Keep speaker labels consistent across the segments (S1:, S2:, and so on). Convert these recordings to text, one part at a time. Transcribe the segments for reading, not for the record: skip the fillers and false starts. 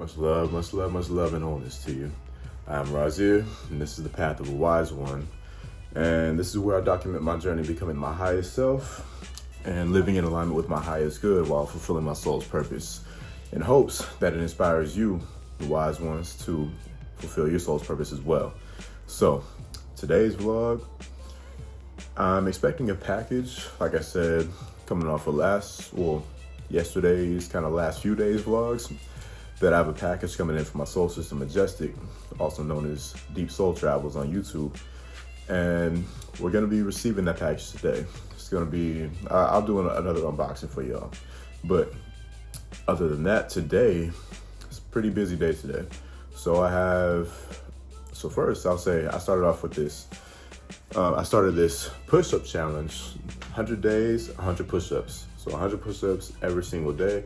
S1: Much love, much love, much love and wholeness to you. I'm Rahzier, and this is the path of a wise one. And this is where I document my journey becoming my highest self and living in alignment with my highest good while fulfilling my soul's purpose, in hopes that it inspires you, the wise ones, to fulfill your soul's purpose as well. So, today's vlog, I'm expecting a package, like I said, coming off of yesterday's kind of last few days vlogs, that I have a package coming in from my soul sister Majestic, also known as Deep Soul Travels on YouTube. And we're gonna be receiving that package today. It's gonna be, I'll do another unboxing for y'all. But other than that, today, it's a pretty busy day today. So first I'll say I started off with this. I started this push-up challenge, 100 days, 100 push-ups. So 100 push-ups every single day.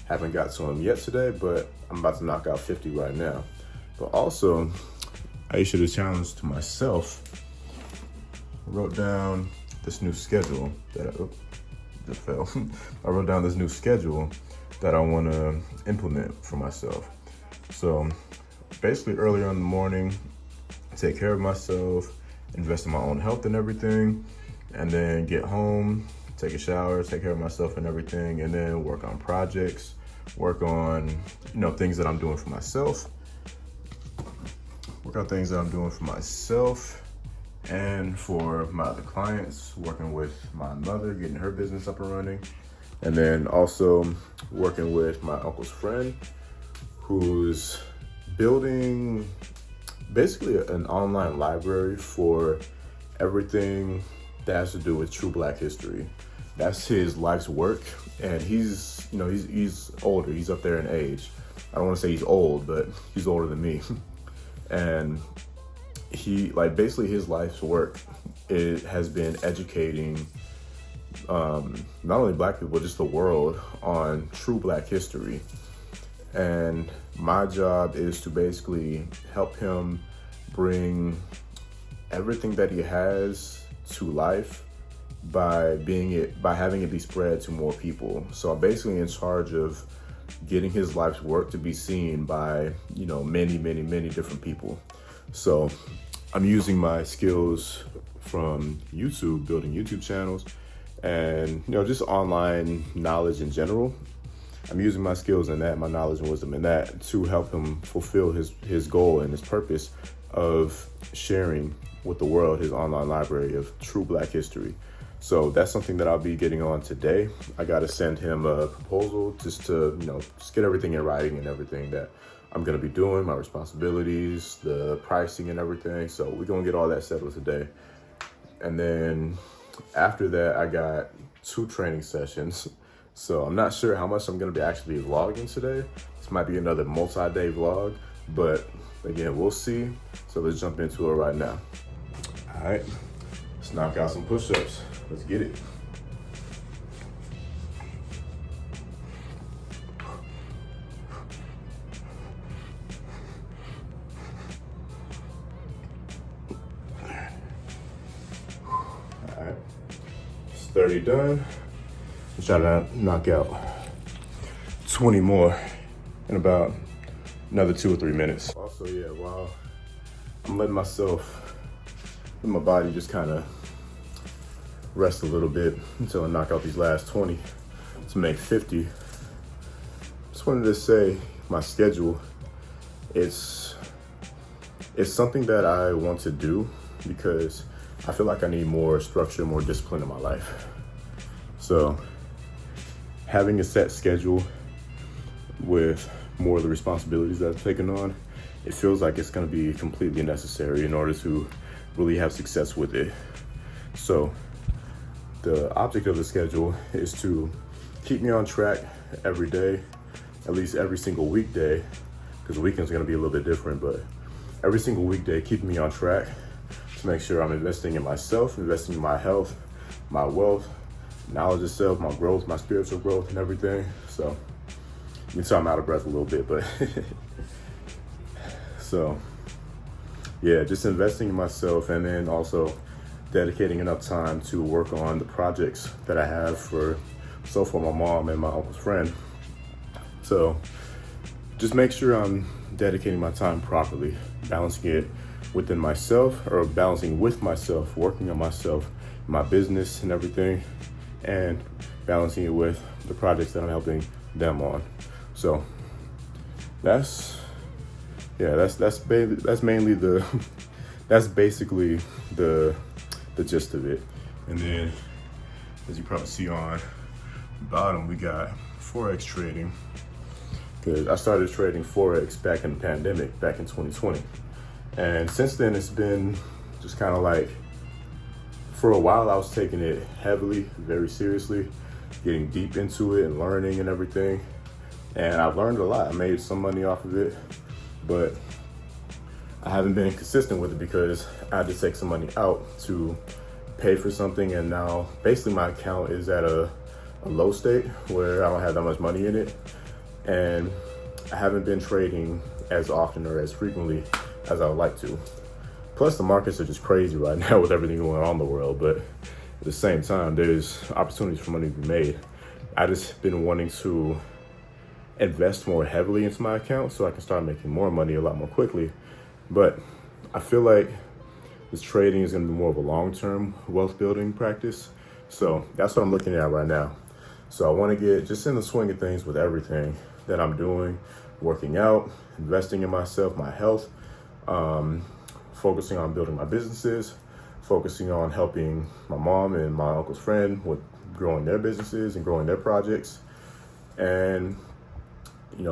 S1: Haven't got to them yet today, but I'm about to knock out 50 right now. But also, I issued a challenge to myself. I wrote down this new schedule that I wrote down this new schedule that I want to implement for myself. So basically earlier in the morning, take care of myself, invest in my own health and everything, and then get home, take a shower, take care of myself and everything, and then work on projects, work on, things that I'm doing for myself. Work on things that I'm doing for myself and for my other clients, working with my mother, getting her business up and running. And then also working with my uncle's friend who's building basically an online library for everything that has to do with true Black history. That's his life's work, and he's older. He's up there in age. I don't want to say he's old, but he's older than me. And basically his life's work, it has been educating not only Black people, but just the world on true Black history. And my job is to basically help him bring everything that he has to life by having it be spread to more people. So I'm basically in charge of getting his life's work to be seen by, many, many, many different people. So I'm using my skills from YouTube, building YouTube channels, and, just online knowledge in general. I'm using my skills in that, my knowledge and wisdom in that, to help him fulfill his goal and his purpose of sharing with the world his online library of true Black history. So that's something that I'll be getting on today. I got to send him a proposal just to, just get everything in writing and everything that I'm going to be doing, my responsibilities, the pricing and everything. So we're going to get all that settled today. And then after that, I got 2 training sessions. So I'm not sure how much I'm going to be actually vlogging today. This might be another multi-day vlog, but again, we'll see. So let's jump into it right now. All right, let's knock out some push-ups. Let's get it. All right, it's 30 done. Let's try to knock out 20 more in about another 2 or 3 minutes. Also, while I'm letting my body just kind of rest a little bit until I knock out these last 20 to make 50. Just wanted to say my schedule, it's something that I want to do because I feel like I need more structure, more discipline in my life. So having a set schedule with more of the responsibilities that I've taken on, it feels like it's going to be completely necessary in order to really have success with it. So the object of the schedule is to keep me on track every day, at least every single weekday, because the weekend's going to be a little bit different, but every single weekday, keeping me on track to make sure I'm investing in myself, investing in my health, my wealth, knowledge of self, my growth, my spiritual growth and everything. So you can tell I'm out of breath a little bit, but so yeah, just investing in myself, and then also dedicating enough time to work on the projects that I have for my mom and my uncle's friend. So just make sure I'm dedicating my time properly, balancing it within myself or balancing with myself, working on myself, my business and everything, and balancing it with the projects that I'm helping them on. So that's mainly the that's basically the gist of it. And then, as you probably see on the bottom, we got Forex trading. Because I started trading Forex back in the pandemic, back in 2020. And since then, it's been just kind of like, for a while, I was taking it heavily, very seriously, getting deep into it and learning and everything. And I've learned a lot. I made some money off of it, but I haven't been consistent with it because I had to take some money out to pay for something. And now basically my account is at a low state where I don't have that much money in it. And I haven't been trading as often or as frequently as I would like to. Plus the markets are just crazy right now with everything going on in the world. But at the same time, there's opportunities for money to be made. I just been wanting to invest more heavily into my account so I can start making more money a lot more quickly. But I feel like this trading is going to be more of a long-term wealth building practice. So that's what I'm looking at right now. So I want to get just in the swing of things with everything that I'm doing, working out, investing in myself, my health, focusing on building my businesses, focusing on helping my mom and my uncle's friend with growing their businesses and growing their projects, and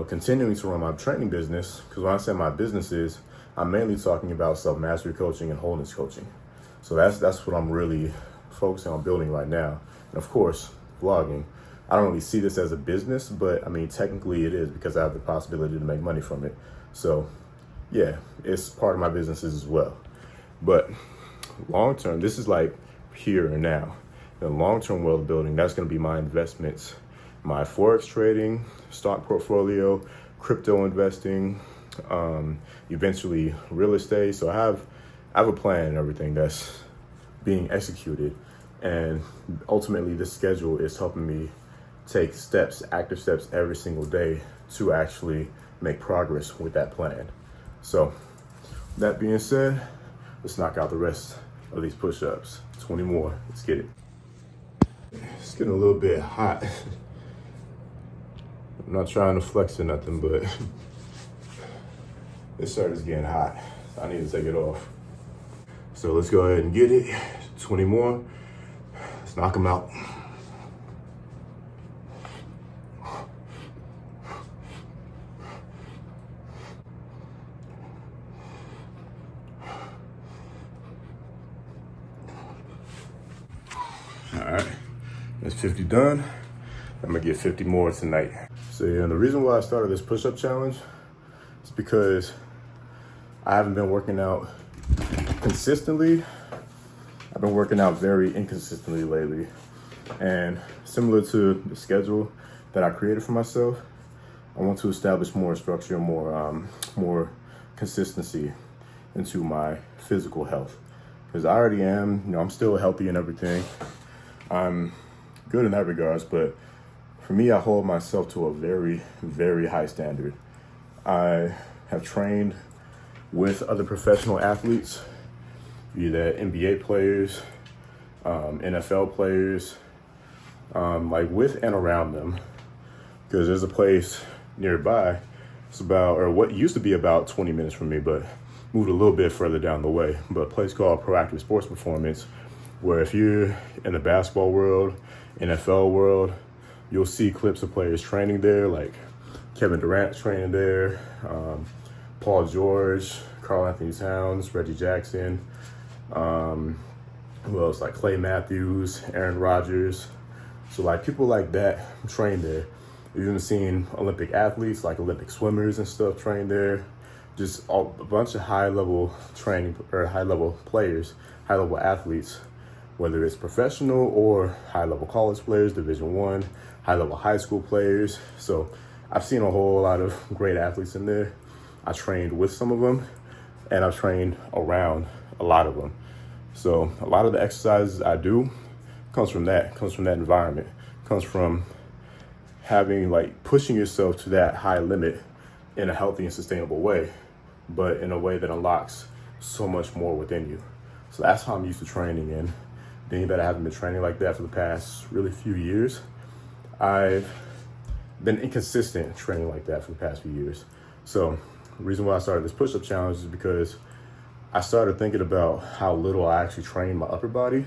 S1: continuing to run my training business. Because when I say my businesses, I'm mainly talking about self-mastery coaching and wholeness coaching. So that's what I'm really focusing on building right now. And of course, vlogging. I don't really see this as a business, but I mean, technically it is because I have the possibility to make money from it. So yeah, it's part of my businesses as well. But long-term, this is like here and now. The long-term wealth building, that's going to be my investments, my Forex trading, stock portfolio, crypto investing, eventually real estate. So I have a plan and everything that's being executed. And ultimately this schedule is helping me take active steps every single day to actually make progress with that plan. So that being said, let's knock out the rest of these push-ups. 20 more, let's get it. It's getting a little bit hot. I'm not trying to flex or nothing, but this shirt is getting hot. I need to take it off. So let's go ahead and get it. 20 more, let's knock them out. All right, that's 50 done. I'm gonna get 50 more tonight. So yeah, and the reason why I started this push-up challenge is because I haven't been working out consistently. I've been working out very inconsistently lately. And similar to the schedule that I created for myself, I want to establish more structure, more consistency into my physical health. Because I already am, I'm still healthy and everything. I'm good in that regards, but for me, I hold myself to a very, very high standard. I have trained with other professional athletes, be that NBA players, NFL players, like with and around them, because there's a place nearby. It's what used to be about 20 minutes from me, but moved a little bit further down the way. But a place called Proactive Sports Performance, where if you're in the basketball world, NFL world, you'll see clips of players training there, like Kevin Durant training there, Paul George, Karl Anthony Towns, Reggie Jackson, who else, like Clay Matthews, Aaron Rodgers. So like people like that train there. You've even seen Olympic athletes, like Olympic swimmers and stuff, train there. Just a bunch of high-level training or high-level players, high-level athletes, whether it's professional or high-level college players, Division I, high-level high school players. So I've seen a whole lot of great athletes in there. I trained with some of them, and I've trained around a lot of them. So a lot of the exercises I do comes from that environment, comes from having, like, pushing yourself to that high limit in a healthy and sustainable way, but in a way that unlocks so much more within you. So that's how I'm used to training. And being that I haven't been training like that for the past really few years, I've been inconsistent training like that for the past few years. So the reason why I started this push-up challenge is because I started thinking about how little I actually train my upper body.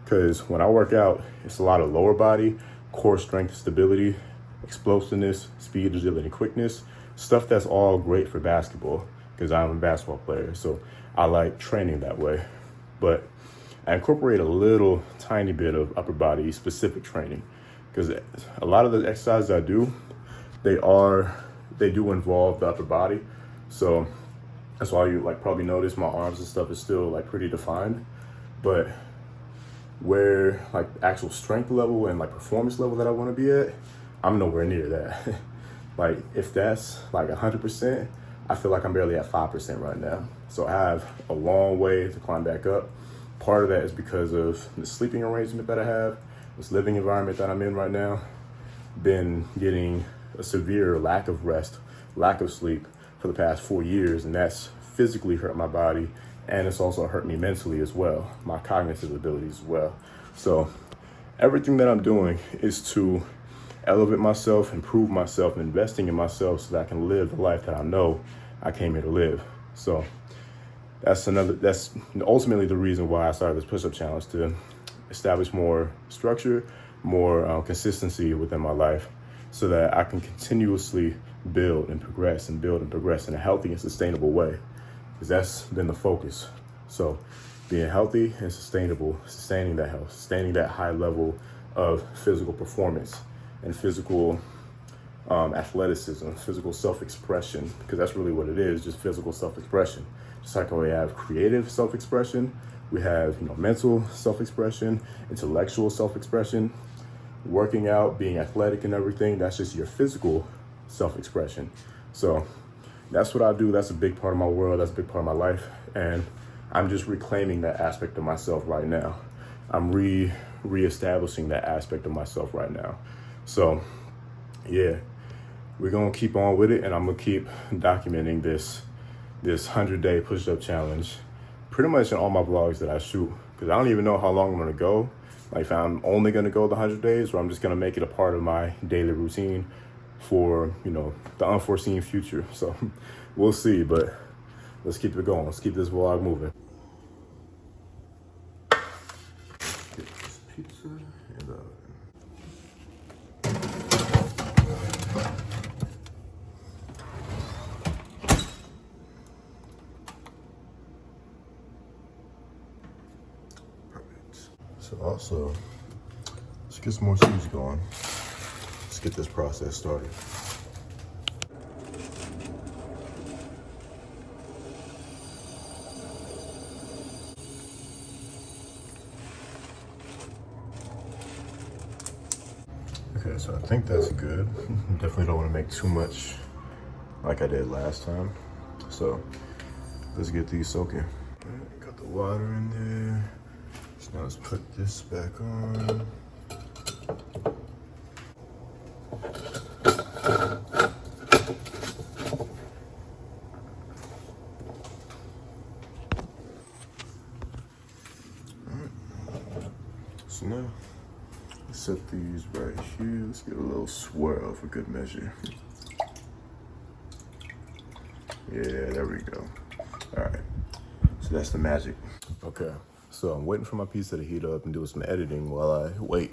S1: Because when I work out, it's a lot of lower body, core strength, stability, explosiveness, speed, agility, quickness, stuff that's all great for basketball because I'm a basketball player. So I like training that way. But I incorporate a little tiny bit of upper body specific training because a lot of the exercises I do, they do involve the upper body. So that's why you probably notice my arms and stuff is still pretty defined. But where actual strength level and performance level that I want to be at, I'm nowhere near that. If that's 100%, I feel like I'm barely at 5% right now. So I have a long way to climb back up. Part of that is because of the sleeping arrangement that I have, this living environment that I'm in right now. Been getting a severe lack of rest, lack of sleep for the past 4 years, and that's physically hurt my body, and it's also hurt me mentally as well, my cognitive abilities as well. So everything that I'm doing is to elevate myself, improve myself, and investing in myself so that I can live the life that I know I came here to live. So that's ultimately the reason why I started this push-up challenge, to establish more structure, more consistency within my life so that I can continuously build and progress in a healthy and sustainable way. Because that's been the focus. So being healthy and sustainable, sustaining that health, sustaining that high level of physical performance and physical athleticism, physical self-expression, because that's really what it is, just physical self-expression. Just like we have creative self-expression, we have mental self-expression, intellectual self-expression, working out, being athletic and everything, that's just your physical self-expression. So that's what I do. That's a big part of my world. That's a big part of my life. And I'm just reclaiming that aspect of myself right now. I'm reestablishing that aspect of myself right now. So yeah, we're going to keep on with it. And I'm going to keep documenting this 100-day push-up challenge pretty much in all my vlogs that I shoot. Because I don't even know how long I'm going to go. If I'm only going to go the 100 days, or I'm just going to make it a part of my daily routine for the unforeseen future. So we'll see, but let's keep it going. Let's keep this vlog moving. Get this pizza in the oven. Perfect. So also, let's get some more seeds going. Let's get this process started. Okay, so I think that's good. Definitely don't want to make too much like I did last time. So let's get these soaking. Okay, got the water in there. So now let's put this back on. So now, let's set these right here. Let's get a little swirl for good measure. Yeah, there we go. All right, so that's the magic. Okay, so I'm waiting for my pizza to heat up and doing some editing while I wait.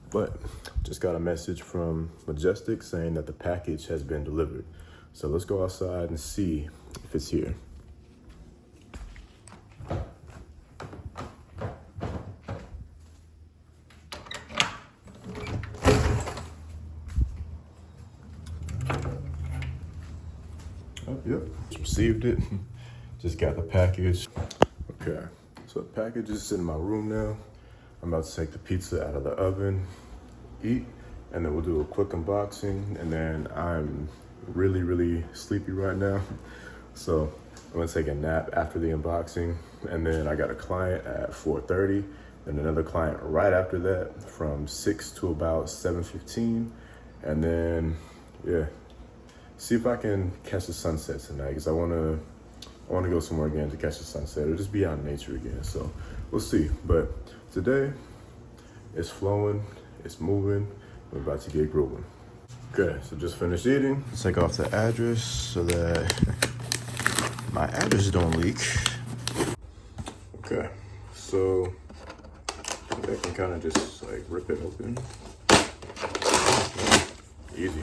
S1: But just got a message from Majestic saying that the package has been delivered. So let's go outside and see if it's here. Yep, received it. Just got the package. Okay, so the package is sitting in my room now. I'm about to take the pizza out of the oven, eat, and then we'll do a quick unboxing. And then I'm really, really sleepy right now. So I'm gonna take a nap after the unboxing. And then I got a client at 4:30 and another client right after that from 6 to about 7:15. And then, yeah. see if I can catch the sunset tonight, because I wanna go somewhere again to catch the sunset, or just be out in nature again. So we'll see. But today, it's flowing, it's moving. We're about to get grooving. Okay, so just finished eating. Let's take off the address so that my address don't leak. Okay, so I can kind of just like rip it open. Easy.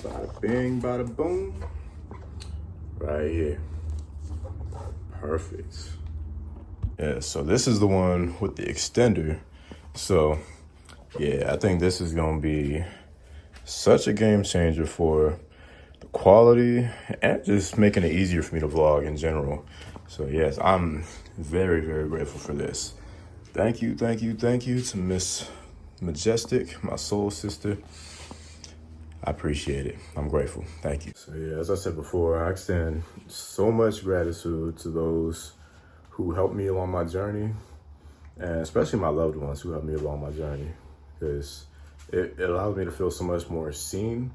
S1: Bada bing, bada boom. Right here. Perfect. Yeah, so this is the one with the extender. So yeah, I think this is gonna be such a game changer for the quality and just making it easier for me to vlog in general. So yes, I'm very, very grateful for this. Thank you to Miss Majestic, my soul sister. I appreciate it. I'm grateful. Thank you. So yeah, as I said before, I extend so much gratitude to those who helped me along my journey, and especially my loved ones who helped me along my journey, because it allows me to feel so much more seen,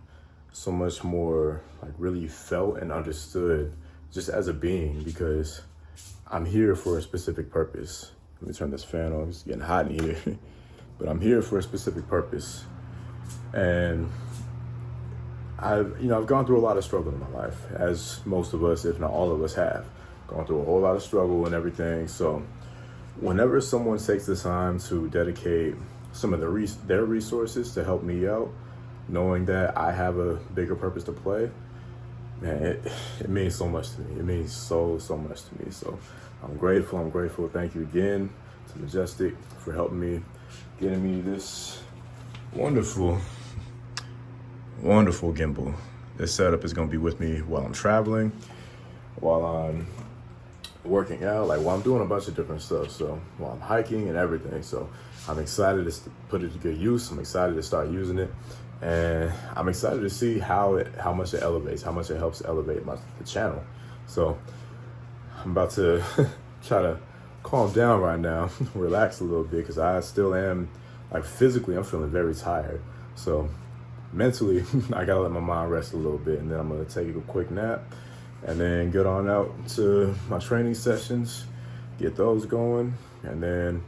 S1: so much more like really felt and understood just as a being, because I'm here for a specific purpose. Let me turn this fan on, it's getting hot in here. But I'm here for a specific purpose. And I've gone through a lot of struggle in my life, as most of us, if not all of us, have gone through a whole lot of struggle and everything. So whenever someone takes the time to dedicate some of their resources to help me out, knowing that I have a bigger purpose to play, man, it means so much to me. It means so much to me. So I'm grateful. Thank you again to Majestic for helping me, getting me this wonderful gimbal. This setup is gonna be with me while I'm traveling, while I'm working out, like while I'm doing a bunch of different stuff. So while I'm hiking and everything. So I'm excited to put it to good use. I'm excited to start using it. And I'm excited to see how much it elevates, how much it helps elevate the channel. So I'm about to try to calm down right now, relax a little bit, because I still am, like physically, I'm feeling very tired. So mentally, I gotta let my mind rest a little bit, and then I'm gonna take a quick nap, and then get on out to my training sessions, get those going, and then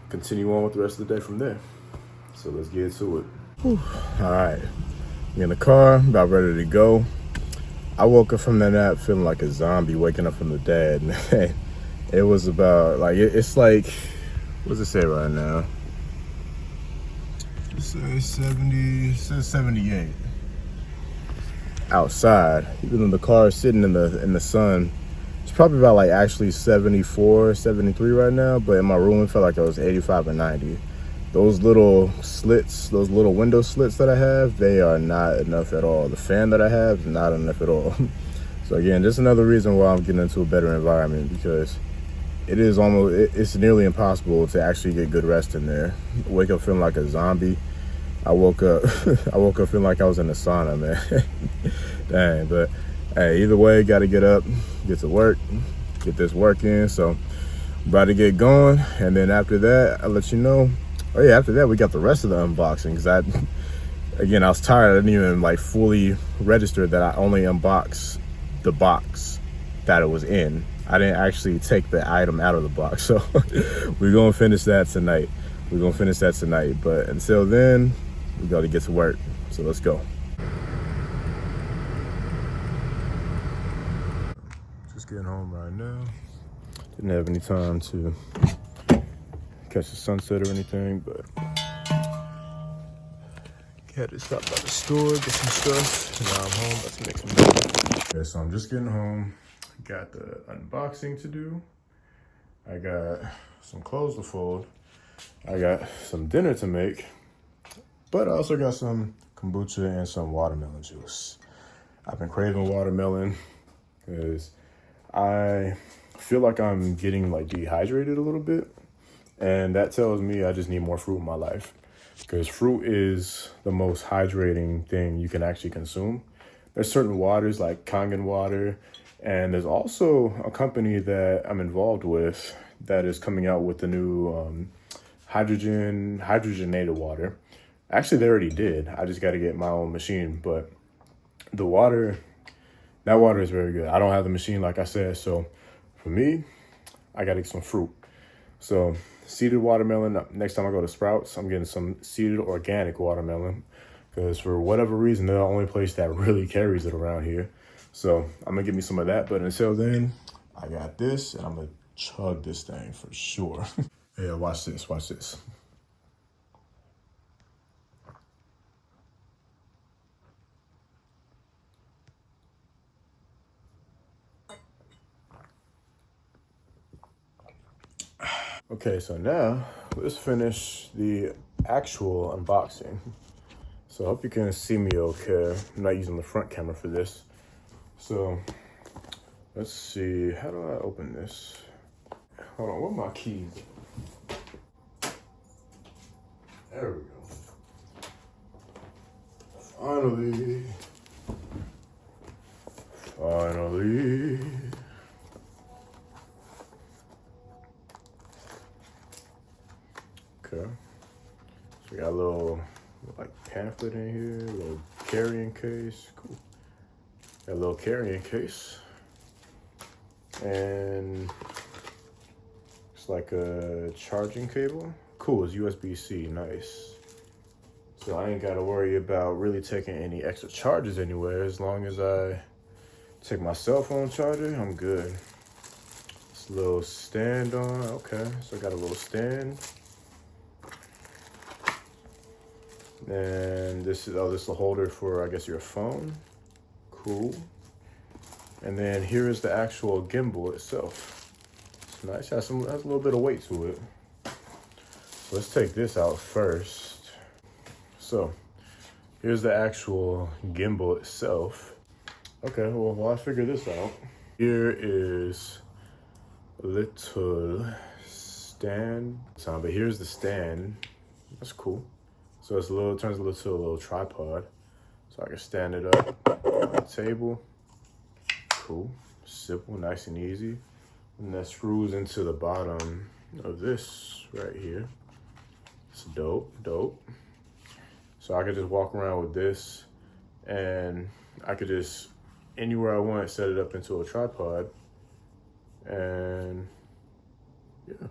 S1: continue on with the rest of the day from there. So let's get to it. Whew. All right, I'm in the car, about ready to go. I woke up from that nap feeling like a zombie waking up from the dead. It was about, like, it's like, what does it say right now? It says 70, it says 78. Outside, even though the car is sitting in the sun, it's probably about like actually 74, 73 right now, but in my room it felt like it was 85 or 90. Those little slits, those little window slits that I have, they are not enough at all. The fan that I have is not enough at all. So again, just another reason why I'm getting into a better environment, because it's nearly impossible to actually get good rest in there. Wake up feeling like a zombie. I woke up feeling like I was in the sauna, man. Dang, but hey, either way, gotta get up, get to work, get this work in. So I'm about to get going, and then after that, I'll let you know. Oh yeah, after that, we got the rest of the unboxing, because I was tired. I didn't even like fully register that I only unboxed the box that it was in. I didn't actually take the item out of the box. So we're gonna finish that tonight. But until then, we gotta get to work. So let's go. Just getting home right now. Didn't have any time to catch the sunset or anything, but had to stop by the store, get some stuff, and now I'm home, about to make some dinner. Okay, so I'm just getting home. Got the unboxing to do. I got some clothes to fold. I got some dinner to make, but I also got some kombucha and some watermelon juice. I've been craving watermelon because I feel like I'm getting like dehydrated a little bit, and that tells me I just need more fruit in my life, because fruit is the most hydrating thing you can actually consume. There's certain waters like Kangen water, and there's also a company that I'm involved with that is coming out with the new hydrogenated water. Actually, they already did. I just got to get my own machine, but the water, that water is very good. I don't have the machine, like I said, so for me, I got to get some fruit. So seeded watermelon, next time I go to Sprouts, I'm getting some seeded organic watermelon because for whatever reason, they're the only place that really carries it around here. So I'm gonna get me some of that, but until then, I got this and I'm gonna chug this thing for sure. Yeah, watch this, watch this. Okay, so now let's finish the actual unboxing. So I hope you can see me okay. I'm not using the front camera for this. So let's see, how do I open this? Hold on, where are my keys? There we go. Finally. Okay. So we got a little like pamphlet in here, a little carrying case. Cool. Got a little carrying case. And it's like a charging cable. Cool, it's USB-C, nice. So I ain't gotta worry about really taking any extra charges anywhere. As long as I take my cell phone charger, I'm good. This little stand on, okay. So I got a little stand. And this is, this is a holder for, I guess, your phone. Cool. And then here is the actual gimbal itself. It's nice, has a little bit of weight to it. So let's take this out first. So here's the actual gimbal itself. Okay, well, while I figure this out, here is a little stand. But here's the stand. That's cool. So it's turns a little tripod. So I can stand it up on the table. Cool, simple, nice and easy. And that screws into the bottom of this right here. It's dope. So I could just walk around with this and I could just, anywhere I want, set it up into a tripod. And yeah,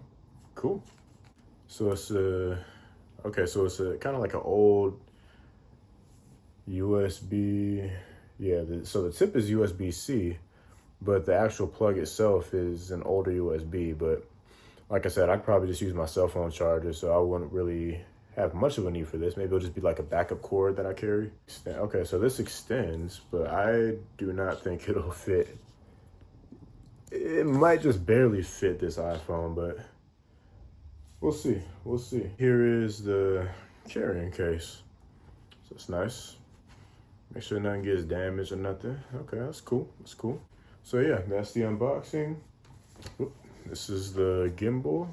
S1: cool. So it's okay, so it's kind of like an old USB. Yeah, so the tip is USB-C, but the actual plug itself is an older USB. But like I said, I'd probably just use my cell phone charger, so I wouldn't really have much of a need for this. Maybe it'll just be like a backup cord that I carry. Okay, so this extends, but I do not think it'll fit. It might just barely fit this iPhone, but we'll see. Here is the carrying case. So it's nice. Make sure nothing gets damaged or nothing. Okay, that's cool. So yeah, that's the unboxing. Oop, this is the gimbal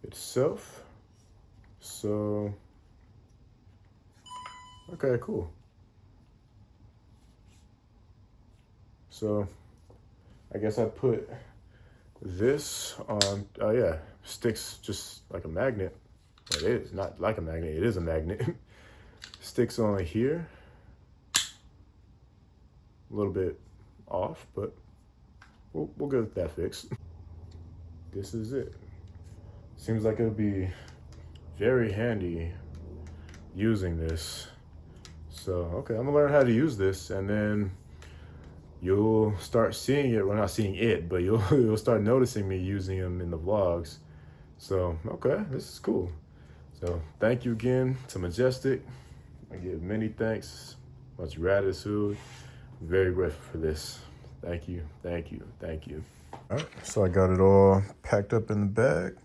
S1: itself. So, okay, cool. So, I guess I put this on, oh yeah, sticks just like a magnet. It is not like a magnet, it is a magnet. Sticks on here. A little bit off, but we'll get that fixed. This is it. Seems like it'll be very handy using this. So, okay, I'm gonna learn how to use this and then you'll start seeing it. Well, not seeing it, but you'll start noticing me using them in the vlogs. So, okay, this is cool. So, thank you again to Majestic. I give many thanks, much gratitude. I'm very grateful for this. Thank you. All right, so I got it all packed up in the bag.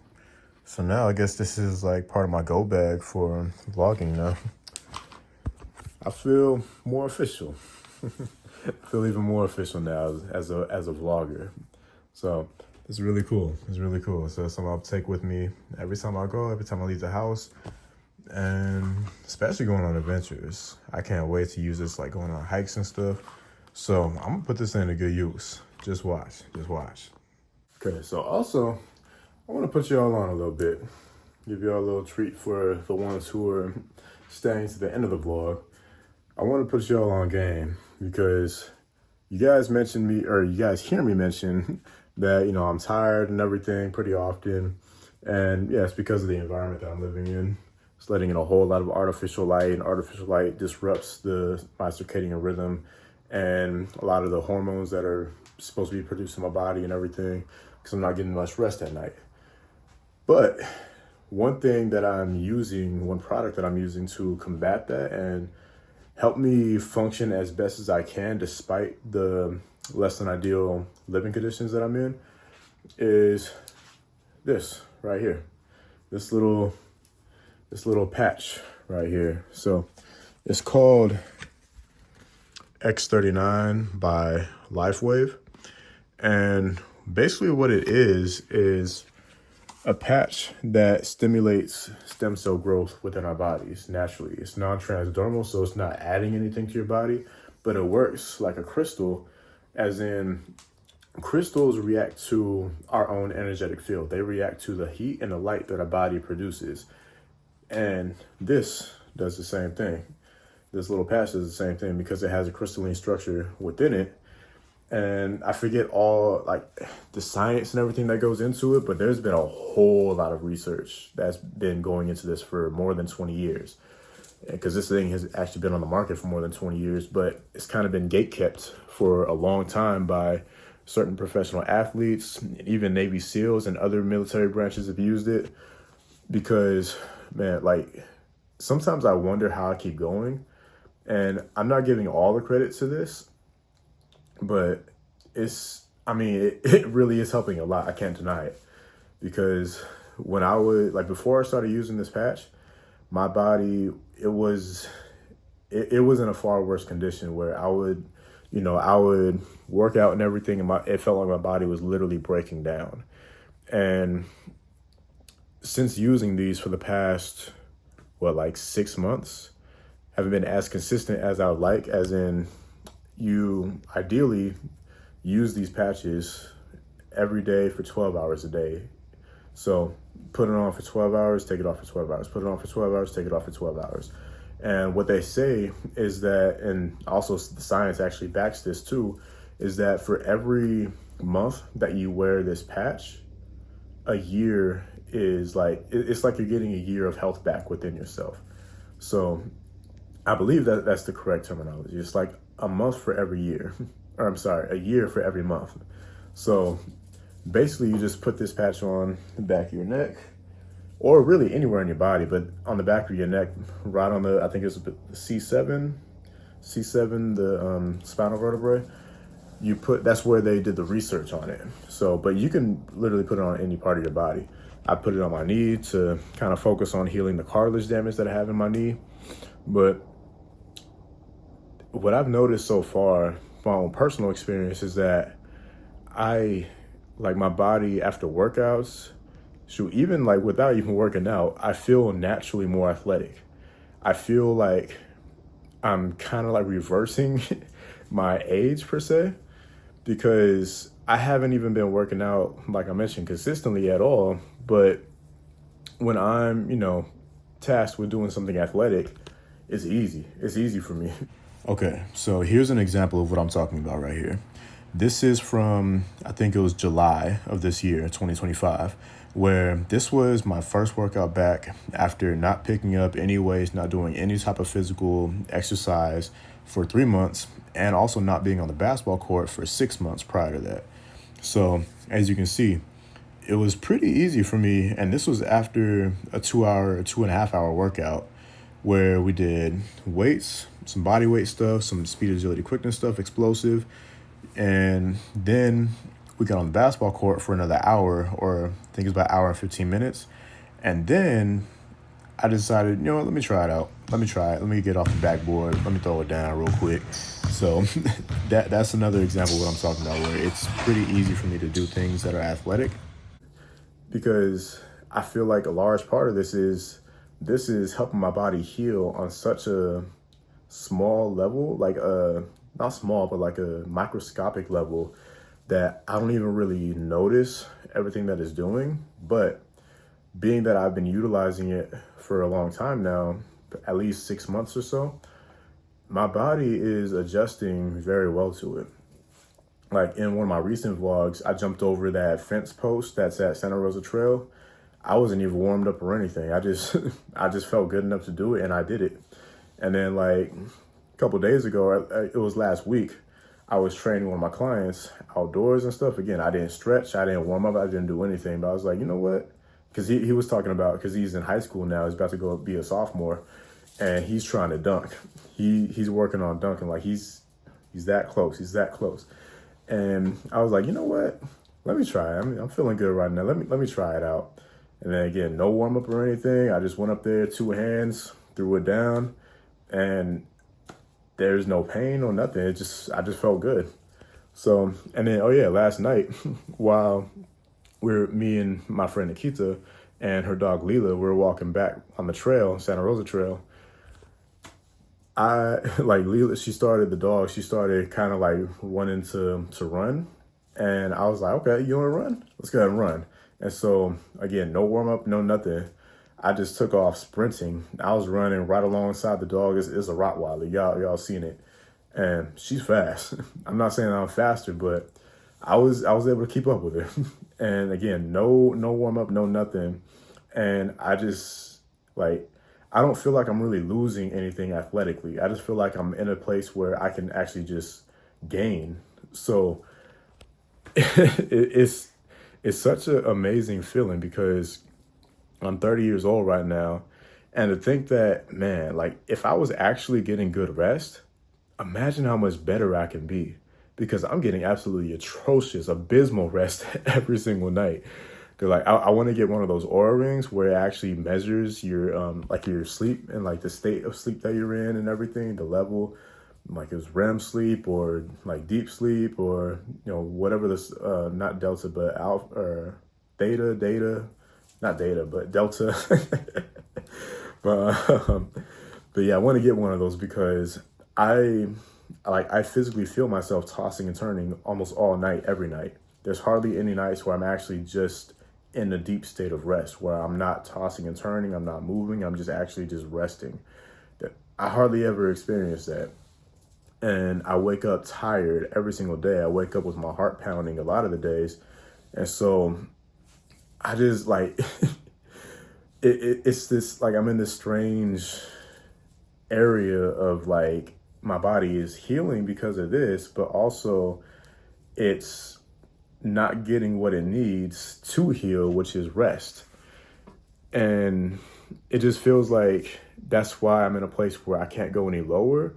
S1: So now I guess this is like part of my go bag for vlogging now. I feel more official. I feel even more official now as a vlogger. So it's really cool. So it's something I'll take with me every time I go, every time I leave the house, and especially going on adventures. I can't wait to use this like going on hikes and stuff. So I'm gonna put this into good use. Just watch. Okay, so also I want to put y'all on a little bit, give y'all a little treat for the ones who are staying to the end of the vlog. I want to put y'all on game because you guys mentioned me, or you guys hear me mention that, I'm tired and everything pretty often. And yeah, it's because of the environment that I'm living in. It's letting in a whole lot of artificial light, and artificial light disrupts my circadian rhythm and a lot of the hormones that are supposed to be produced in my body and everything, because I'm not getting much rest at night. But one product that I'm using to combat that and help me function as best as I can despite the less than ideal living conditions that I'm in is this right here. This little patch right here. So it's called X39 by LifeWave. And basically what it is a patch that stimulates stem cell growth within our bodies naturally. It's non-transdermal, so it's not adding anything to your body, but it works like a crystal, as in crystals react to our own energetic field. They react to the heat and the light that our body produces. And this does the same thing. This little patch does the same thing because it has a crystalline structure within it. And I forget all like the science and everything that goes into it, but there's been a whole lot of research that's been going into this for more than 20 years. Because this thing has actually been on the market for more than 20 years, but it's kind of been gatekept for a long time by certain professional athletes, even Navy SEALs and other military branches have used it. Because, man, like sometimes I wonder how I keep going. And I'm not giving all the credit to this, but it really is helping a lot. I can't deny it. Because when before I started using this patch, my body, it was in a far worse condition where I would work out and everything, and it felt like my body was literally breaking down. And since using these for the past, 6 months, haven't been as consistent as I would like, as in you ideally use these patches every day for 12 hours a day. So put it on for 12 hours, take it off for 12 hours, put it on for 12 hours, take it off for 12 hours. And what they say is that, and also the science actually backs this too, is that for every month that you wear this patch, a year is it's like you're getting a year of health back within yourself. So I believe that that's the correct terminology. It's like a month for every year, or I'm sorry, a year for every month. So basically you just put this patch on the back of your neck, or really anywhere in your body, but on the back of your neck, right on I think it's the C7, the spinal vertebrae. That's where they did the research on it. So, but you can literally put it on any part of your body. I put it on my knee to kind of focus on healing the cartilage damage that I have in my knee. But what I've noticed so far, my own personal experience, is that my body after workouts, even without even working out, I feel naturally more athletic. I feel like I'm kind of reversing my age per se, because I haven't even been working out, like I mentioned, consistently at all. But when I'm, tasked with doing something athletic, it's easy. It's easy for me. Okay, so here's an example of what I'm talking about right here. This is from, I think it was July of this year, 2025, where this was my first workout back after not picking up any weights, not doing any type of physical exercise for 3 months, and also not being on the basketball court for 6 months prior to that. So as you can see, it was pretty easy for me. And this was after a 2.5 hour workout where we did weights, some body weight stuff, some speed, agility, quickness stuff, explosive. And then we got on the basketball court for another hour, or I think it's about an hour and 15 minutes. And then I decided, let me try it out. Let me try it. Let me get off the backboard. Let me throw it down real quick. So that's another example of what I'm talking about, where it's pretty easy for me to do things that are athletic. Because I feel like a large part of this is helping my body heal on such a small level, not small, but like a microscopic level, that I don't even really notice everything that it's doing. But being that I've been utilizing it for a long time now, at least 6 months or so, my body is adjusting very well to it. Like in one of my recent vlogs, I jumped over that fence post that's at Santa Rosa Trail. I wasn't even warmed up or anything. I just I just felt good enough to do it, and I did it. And then like a couple days ago, it was last week, I was training one of my clients outdoors and stuff. Again, I didn't stretch, I didn't warm up, I didn't do anything. But I was like, you know what? Because he was talking about, because he's in high school now, he's about to go be a sophomore, and he's trying to dunk. He's working on dunking, like he's that close, he's that close. And I was like, you know what? Let me try it. I'm feeling good right now. Let me try it out. And then again, no warm up or anything. I just went up there, 2 hands, threw it down, and there's no pain or nothing. I just felt good. So, and then, oh yeah, last night, while me and my friend Nikita and her dog Leela, we were walking back on the trail, Santa Rosa Trail. Leela, she started kind of like wanting to run. And I was like, okay, you want to run? Let's go ahead and run. And so again, no warm up, no nothing. I just took off sprinting. I was running right alongside the dog. It's a Rottweiler. Y'all seen it. And she's fast. I'm not saying I'm faster, but I was able to keep up with her. And again, no warm up, no nothing. And I just I don't feel like I'm really losing anything athletically. I just feel like I'm in a place where I can actually just gain. So it's such an amazing feeling, because I'm 30 years old right now. And to think that, man, like if I was actually getting good rest, imagine how much better I can be, because I'm getting absolutely atrocious, abysmal rest every single night. Cause like I want to get one of those Aura rings where it actually measures your like your sleep and like the state of sleep that you're in and everything, the level, like it's REM sleep or like deep sleep, or whatever this not delta but alpha or theta, not data but delta. but yeah, I want to get one of those because I physically feel myself tossing and turning almost all night, every night. There's hardly any nights where I'm actually just in a deep state of rest, where I'm not tossing and turning, I'm not moving, I'm just actually just resting. I hardly ever experience that. And I wake up tired every single day. I wake up with my heart pounding a lot of the days. And so I just it's this, like I'm in this strange area of like my body is healing because of this, but also it's not getting what it needs to heal, which is rest. And it just feels like that's why I'm in a place where I can't go any lower.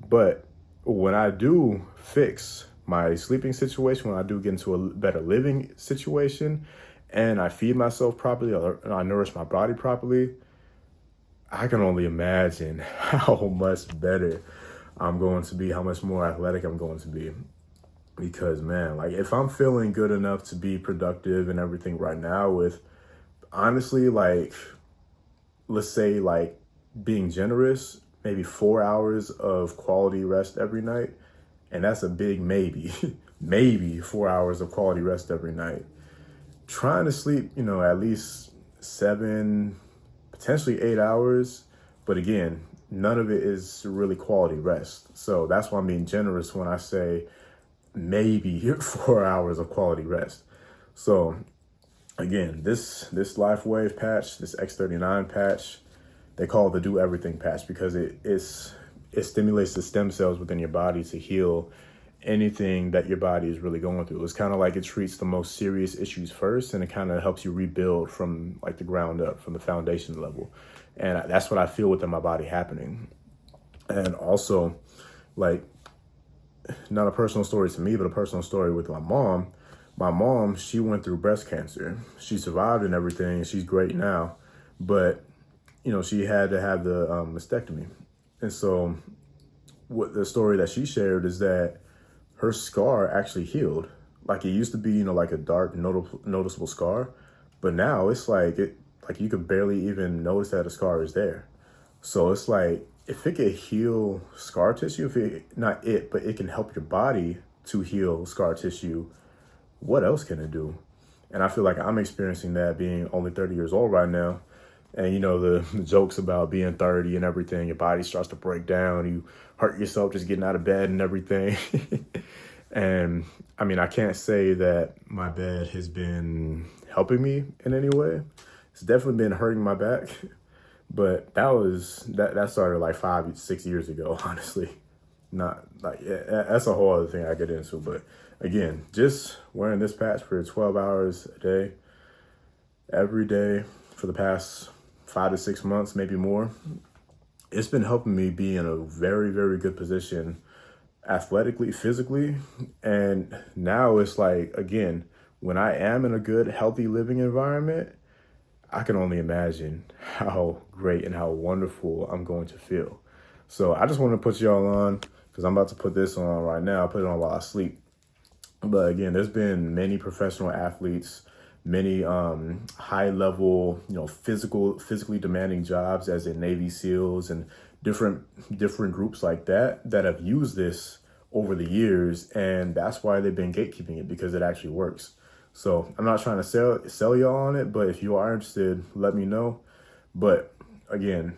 S1: But when I do fix my sleeping situation, when I do get into a better living situation, and I feed myself properly, or I nourish my body properly, I can only imagine how much better I'm going to be, how much more athletic I'm going to be. Because man, like if I'm feeling good enough to be productive and everything right now, with honestly, like, let's say like being generous, maybe 4 hours of quality rest every night. And that's a big maybe, maybe 4 hours of quality rest every night. Trying to sleep, at least 7, potentially 8 hours. But again, none of it is really quality rest. So that's why I'm being generous when I say maybe 4 hours of quality rest. So again, this LifeWave patch, this X39 patch, they call it the Do Everything patch because it stimulates the stem cells within your body to heal anything that your body is really going through. It's kind of like it treats the most serious issues first, and it kind of helps you rebuild from like the ground up, from the foundation level. And that's what I feel within my body happening. And also, like, not a personal story to me, but a personal story with my mom. My mom, she went through breast cancer. She survived and everything, and she's great now. But, she had to have the mastectomy. And so what the story that she shared is that her scar actually healed. Like it used to be, like a dark, noticeable scar. But now it's like you could barely even notice that a scar is there. So it's like, if it could heal scar tissue, but it can help your body to heal scar tissue, what else can it do? And I feel like I'm experiencing that being only 30 years old right now. And you know, the jokes about being 30 and everything, your body starts to break down, you hurt yourself just getting out of bed and everything. And I mean, I can't say that my bed has been helping me in any way. It's definitely been hurting my back, but that started like 5, 6 years ago, honestly. Not like, yeah, that's a whole other thing I get into. But again, just wearing this patch for 12 hours a day, every day for the past 5 to 6 months, maybe more, it's been helping me be in a very, very good position athletically, physically. And now it's like, again, when I am in a good, healthy living environment, I can only imagine how great and how wonderful I'm going to feel. So I just want to put y'all on, because I'm about to put this on right now. I'll put it on while I sleep. But again, there's been many professional athletes, many high level, physically demanding jobs, as in Navy SEALs and different groups like that have used this over the years, and that's why they've been gatekeeping it, because it actually works. So I'm not trying to sell y'all on it, but if you are interested, let me know. But again,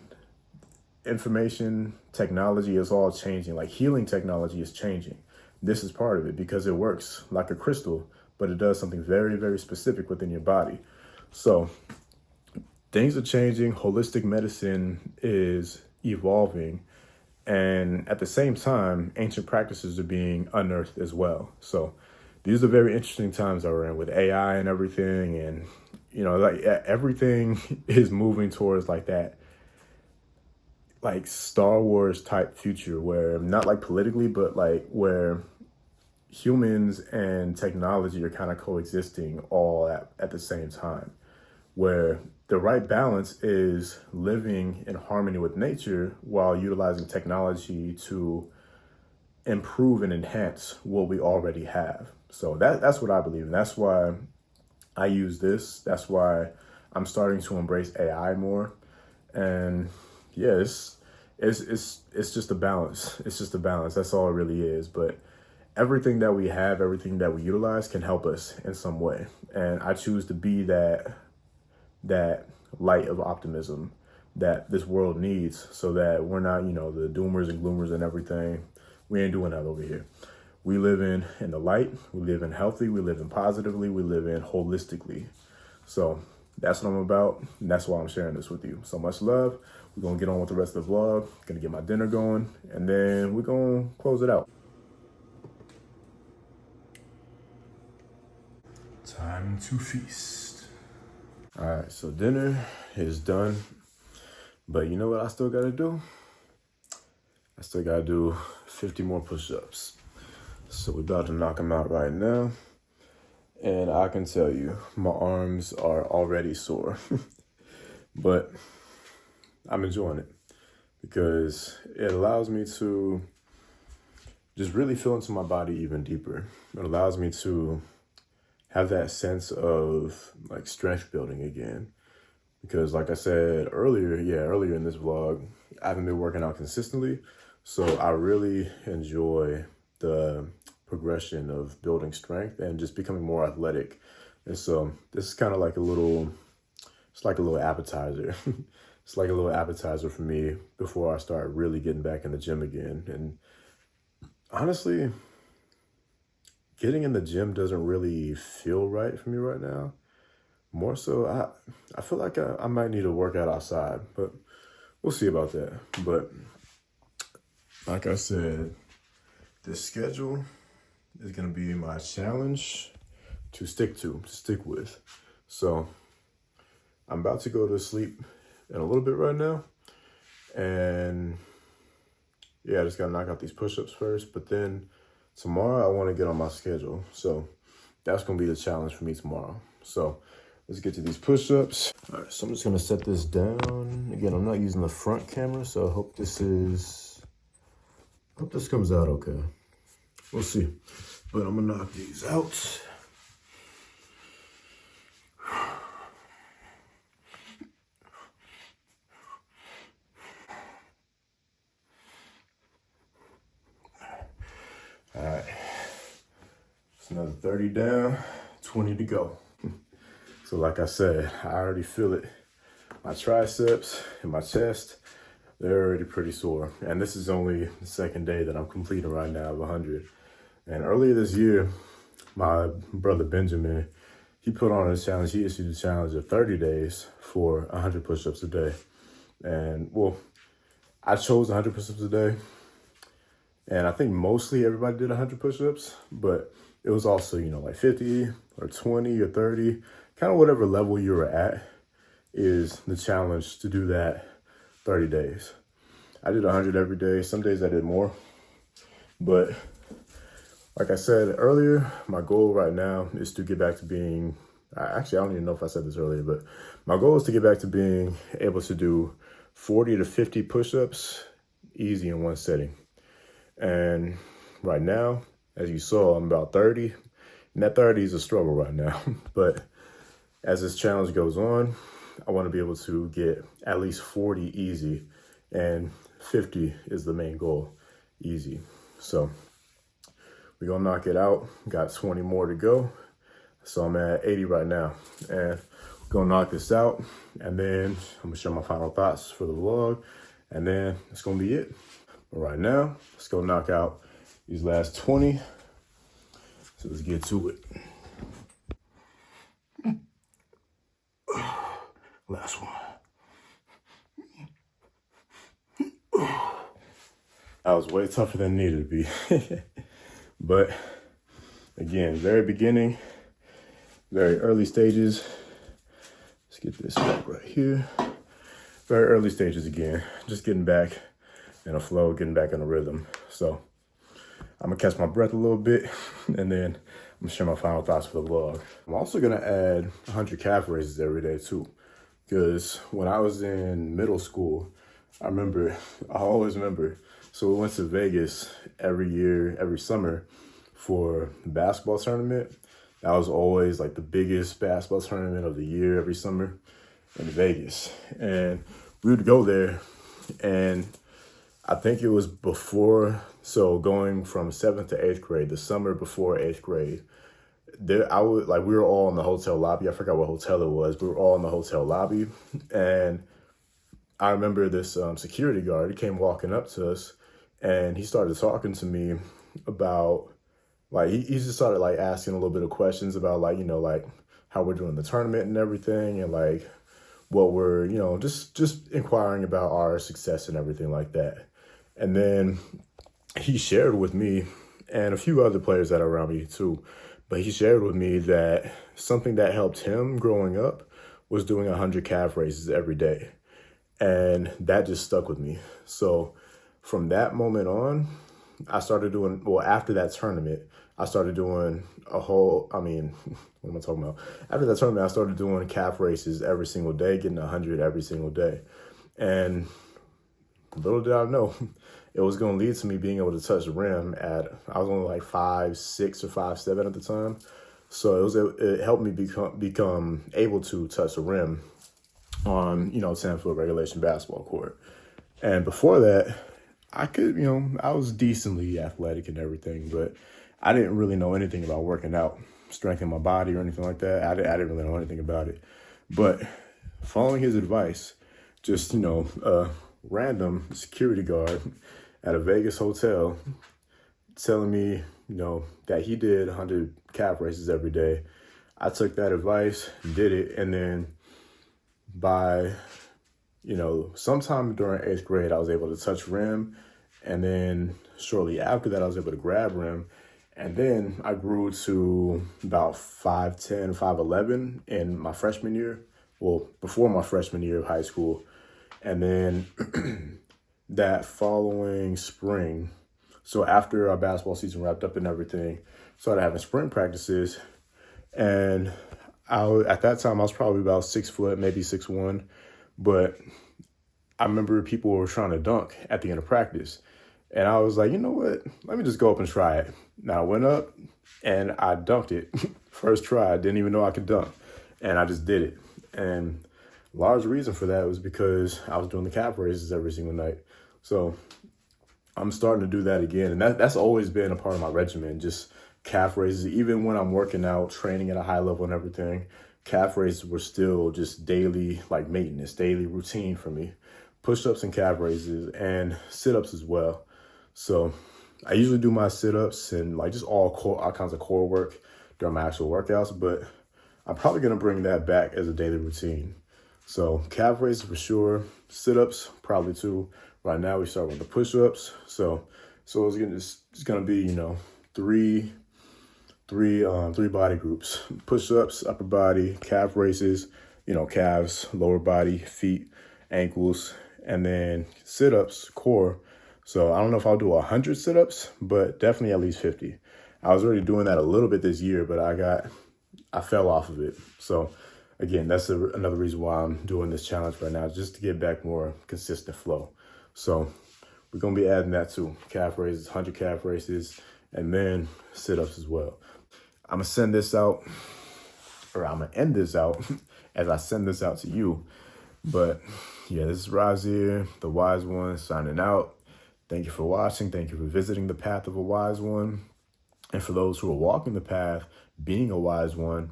S1: information technology is all changing. Like, healing technology is changing. This is part of it, because it works like a crystal, but it does something very, very specific within your body. So things are changing. Holistic medicine is evolving. And at the same time, ancient practices are being unearthed as well. So these are very interesting times that we're in with AI and everything. And, like, everything is moving towards like that, like Star Wars type future, where not like politically, but like where humans and technology are kind of coexisting all at the same time, where the right balance is living in harmony with nature while utilizing technology to improve and enhance what we already have. So that's what I believe. And that's why I use this. That's why I'm starting to embrace AI more. And yeah, it's just a balance. It's just a balance. That's all it really is. But everything that we have, everything that we utilize can help us in some way. And I choose to be that light of optimism that this world needs, so that we're not, the doomers and gloomers and everything. We ain't doing that over here. We live in the light, we live in healthy, we live in positively, we live in holistically. So that's what I'm about, and that's why I'm sharing this with you. So much love. We're gonna get on with the rest of the vlog. Gonna get my dinner going, and then we're gonna close it out. Time to feast. All right, so dinner is done, but you know what I still gotta do? I still gotta do 50 more push-ups. So we're about to knock them out right now. And I can tell you, my arms are already sore. But I'm enjoying it, because it allows me to just really feel into my body even deeper. It allows me to have that sense of like strength building again. Because like I said earlier in this vlog, I haven't been working out consistently. So I really enjoy the progression of building strength and just becoming more athletic. And so this is kind of like it's like a little appetizer. It's like a little appetizer for me before I start really getting back in the gym again. And honestly, getting in the gym doesn't really feel right for me right now. More so, I feel like I might need to work out outside, but we'll see about that. But like I said, this schedule is going to be my challenge to stick with. So I'm about to go to sleep in a little bit right now. And yeah, I just got to knock out these push-ups first. But then tomorrow I want to get on my schedule. So that's going to be the challenge for me tomorrow. So let's get to these push-ups. All right, so I'm just going to set this down. Again, I'm not using the front camera, so I hope this comes out okay. We'll see. But I'm gonna knock these out. All right. It's another 30 down, 20 to go. So like I said, I already feel it. My triceps and my chest, they're already pretty sore. And this is only the second day that I'm completing right now of 100. And earlier this year, my brother Benjamin, he put on a challenge. He issued a challenge of 30 days for 100 push-ups a day. And well, I chose 100 push-ups a day. And I think mostly everybody did 100 push-ups, but it was also, like 50 or 20 or 30, kind of whatever level you were at is the challenge to do that 30 days. I did 100 every day. Some days I did more, but like I said earlier, my goal right now is to get back to being, actually, I don't even know if I said this earlier, but my goal is to get back to being able to do 40 to 50 push-ups easy in one setting. And right now, as you saw, I'm about 30, and that 30 is a struggle right now. But as this challenge goes on, I want to be able to get at least 40 easy, and 50 is the main goal, easy. So we're going to knock it out. Got 20 more to go. So I'm at 80 right now. And we're going to knock this out. And then I'm going to share my final thoughts for the vlog. And then that's going to be it. But right now, let's go knock out these last 20. So let's get to it. Last one. That was way tougher than it needed to be. But again, very beginning, very early stages. Let's get this back right here. Very early stages again, just getting back in a flow, getting back in a rhythm. So I'm gonna catch my breath a little bit, and then I'm gonna share my final thoughts for the vlog. I'm also gonna add 100 calf raises every day too, because when I was in middle school, I always remember, so we went to Vegas every year, every summer for the basketball tournament. That was always like the biggest basketball tournament of the year every summer in Vegas. And we would go there, and I think it was before, so going from 7th to 8th grade, the summer before 8th grade, we were all in the hotel lobby. I forgot what hotel it was. We were all in the hotel lobby. And I remember this security guard, he came walking up to us, and he started talking to me about, he just started asking a little bit of questions about how we're doing the tournament and everything, and what we're, just inquiring about our success and everything like that. And then he shared with me, and a few other players that are around me too, but he shared with me that something that helped him growing up was doing 100 calf raises every day. And that just stuck with me. So from that moment on, I started doing, after that tournament, I started doing what am I talking about? After that tournament, I started doing calf races every single day, getting 100 every single day. And little did I know, it was going to lead to me being able to touch the rim I was only 5'6" or 5'7" at the time. So it helped me become able to touch the rim on, 10-foot regulation basketball court. And before that, I was decently athletic and everything, but I didn't really know anything about working out, strengthening my body or anything like that. I didn't really know anything about it. But following his advice, just, a random security guard at a Vegas hotel telling me, that he did 100 calf raises every day. I took that advice, did it, and then by, sometime during 8th grade, I was able to touch rim, and then shortly after that, I was able to grab rim, and then I grew to about 5'10", 5'11" in my freshman year, before my freshman year of high school, and then that following spring, so after our basketball season wrapped up and everything, started having spring practices, and at that time, I was probably about 6 foot, maybe 6'1", but I remember people were trying to dunk at the end of practice, and I was like, you know what, let me just go up and try it. Now I went up, and I dunked it. First try, I didn't even know I could dunk, and I just did it. And a large reason for that was because I was doing the calf raises every single night. So I'm starting to do that again, and that's always been a part of my regimen, just calf raises. Even when I'm working out, training at a high level and everything, calf raises were still just daily, like maintenance, daily routine for me. Push-ups and calf raises and sit-ups as well. So I usually do my sit-ups and like just all kinds of core work during my actual workouts, but I'm probably gonna bring that back as a daily routine. So calf raises for sure, sit-ups probably too. Right now we start with the push-ups. So it's gonna be, you know, three body groups: push-ups, upper body, calf raises, you know, calves, lower body, feet, ankles, and then sit-ups, core. So I don't know if I'll do 100 sit-ups, but definitely at least 50. I was already doing that a little bit this year, but I fell off of it. So again, that's another reason why I'm doing this challenge right now, just to get back more consistent flow. So we're gonna be adding that to calf raises, 100 calf raises, and then sit-ups as well. I'm gonna send this out, or I'm gonna end this out as I send this out to you. But yeah, this is Rahzier, the Wise One, signing out. Thank you for watching. Thank you for visiting the path of a wise one. And for those who are walking the path, being a wise one,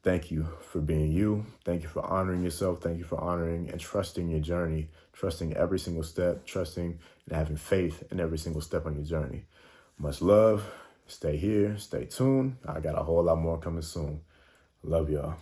S1: thank you for being you. Thank you for honoring yourself. Thank you for honoring and trusting your journey, trusting every single step, trusting and having faith in every single step on your journey. Much love. Stay here. Stay tuned. I got a whole lot more coming soon. Love y'all.